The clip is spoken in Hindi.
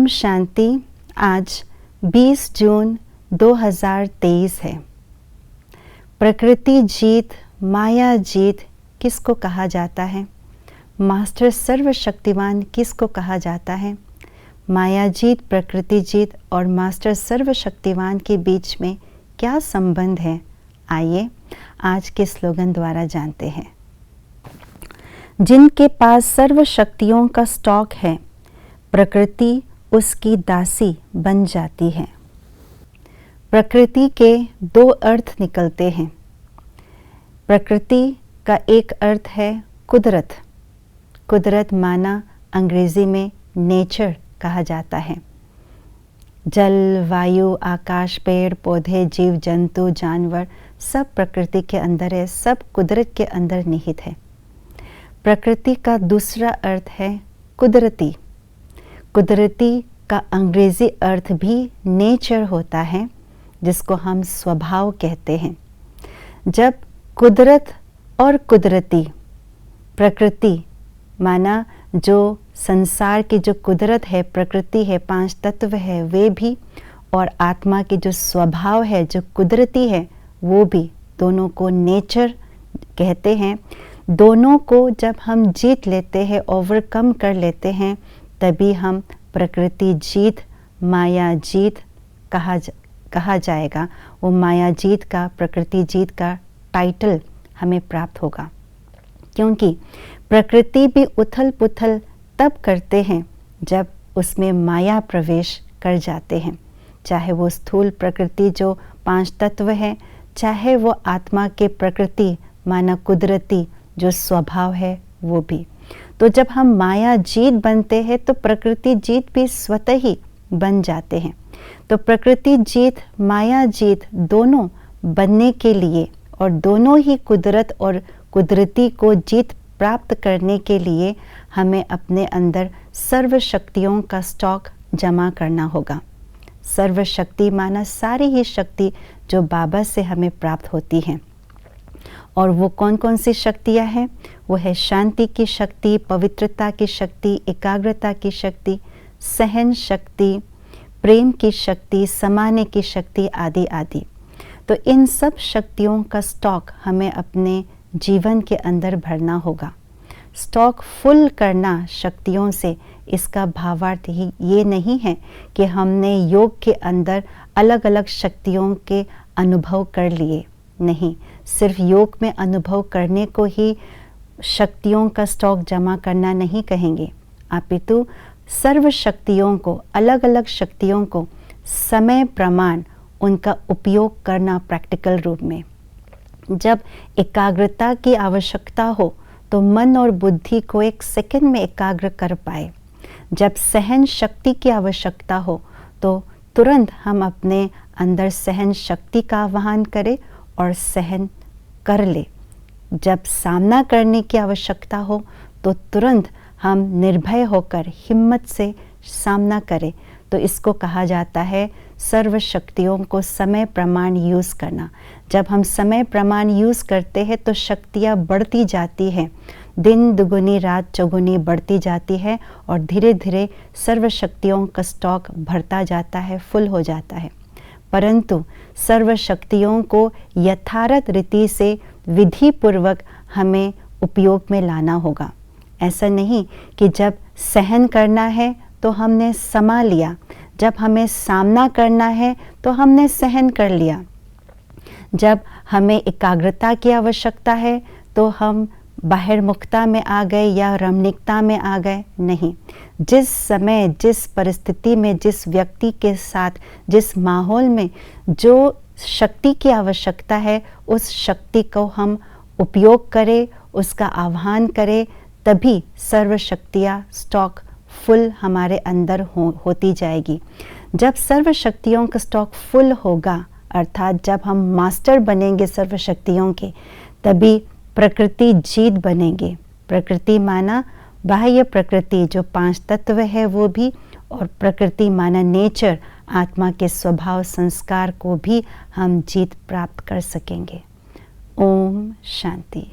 ओम शांति। आज 20 जून 2023 है। प्रकृति जीत, माया जीत किसको कहा जाता है? मास्टर सर्वशक्तिवान किसको कहा जाता है? माया जीत, प्रकृति जीत और मास्टर सर्वशक्तिवान के बीच में क्या संबंध है? आइए आज के स्लोगन द्वारा जानते हैं। जिनके पास सर्व शक्तियों का स्टॉक है, प्रकृति उसकी दासी बन जाती है। प्रकृति के दो अर्थ निकलते हैं। प्रकृति का एक अर्थ है कुदरत। कुदरत माना अंग्रेजी में नेचर कहा जाता है। जल, वायु, आकाश, पेड़ पौधे, जीव जंतु, जानवर सब प्रकृति के अंदर है, सब कुदरत के अंदर निहित है। प्रकृति का दूसरा अर्थ है कुदरती। कुदरती का अंग्रेजी अर्थ भी नेचर होता है, जिसको हम स्वभाव कहते हैं। जब कुदरत और कुदरती, प्रकृति माना जो संसार की जो कुदरत है, प्रकृति है, पांच तत्व है, वे भी, और आत्मा की जो स्वभाव है, जो कुदरती है, वो भी, दोनों को नेचर कहते हैं। दोनों को जब हम जीत लेते हैं, ओवरकम कर लेते हैं, तभी हम प्रकृति जीत, माया जीत कहा जाएगा। वो माया जीत का, प्रकृति जीत का टाइटल हमें प्राप्त होगा। क्योंकि प्रकृति भी उथल पुथल तब करते हैं जब उसमें माया प्रवेश कर जाते हैं। चाहे वो स्थूल प्रकृति जो पांच तत्व है, चाहे वो आत्मा के प्रकृति माना कुदरती जो स्वभाव है, वो भी। तो जब हम माया जीत बनते हैं तो प्रकृति जीत भी स्वतः ही बन जाते हैं। तो प्रकृति जीत, माया जीत दोनों बनने के लिए और दोनों ही कुदरत और कुदरती को जीत प्राप्त करने के लिए हमें अपने अंदर सर्व शक्तियों का स्टॉक जमा करना होगा। सर्व शक्ति माना सारी ही शक्ति जो बाबा से हमें प्राप्त होती हैं। और वो कौन कौन सी शक्तियाँ हैं? वो है शांति की शक्ति, पवित्रता की शक्ति, एकाग्रता की शक्ति, सहन शक्ति, प्रेम की शक्ति, समाने की शक्ति आदि आदि। तो इन सब शक्तियों का स्टॉक हमें अपने जीवन के अंदर भरना होगा। स्टॉक फुल करना शक्तियों से, इसका भावार्थ ही ये नहीं है कि हमने योग के अंदर अलग अलग शक्तियों के अनुभव कर लिए। नहीं, सिर्फ योग में अनुभव करने को ही शक्तियों का स्टॉक जमा करना नहीं कहेंगे, अपितु सर्व शक्तियों को, अलग अलग शक्तियों को समय प्रमाण उनका उपयोग करना प्रैक्टिकल रूप में। जब एकाग्रता की आवश्यकता हो तो मन और बुद्धि को एक सेकंड में एकाग्र कर पाए। जब सहन शक्ति की आवश्यकता हो तो तुरंत हम अपने अंदर सहन शक्ति का आह्वान करें और सहन कर ले। जब सामना करने की आवश्यकता हो तो तुरंत हम निर्भय होकर हिम्मत से सामना करें। तो इसको कहा जाता है सर्व शक्तियों को समय प्रमाण यूज़ करना। जब हम समय प्रमाण यूज़ करते हैं तो शक्तियाँ बढ़ती जाती हैं, दिन दुगुनी रात चौगुनी बढ़ती जाती है और धीरे धीरे सर्व शक्तियों का स्टॉक भरता जाता है, फुल हो जाता है। परंतु सर्व शक्तियों को यथार्थ रीति से विधि पूर्वक हमें उपयोग में लाना होगा। ऐसा नहीं कि जब सहन करना है तो हमने समा लिया, जब हमें सामना करना है तो हमने सहन कर लिया, जब हमें एकाग्रता की आवश्यकता है तो हम बाहिर्मुखता में आ गए या रमणीकता में आ गए। नहीं, जिस समय, जिस परिस्थिति में, जिस व्यक्ति के साथ, जिस माहौल में जो शक्ति की आवश्यकता है, उस शक्ति को हम उपयोग करें, उसका आह्वान करें, तभी सर्व शक्तियाँ स्टॉक फुल हमारे अंदर होती जाएगी। जब सर्व शक्तियों का स्टॉक फुल होगा, अर्थात जब हम मास्टर बनेंगे सर्व शक्तियों के, तभी प्रकृति जीत बनेंगे। प्रकृति माना बाह्य प्रकृति जो पांच तत्व है वो भी, और प्रकृति माना नेचर, आत्मा के स्वभाव संस्कार को भी हम जीत प्राप्त कर सकेंगे। ओम शांति।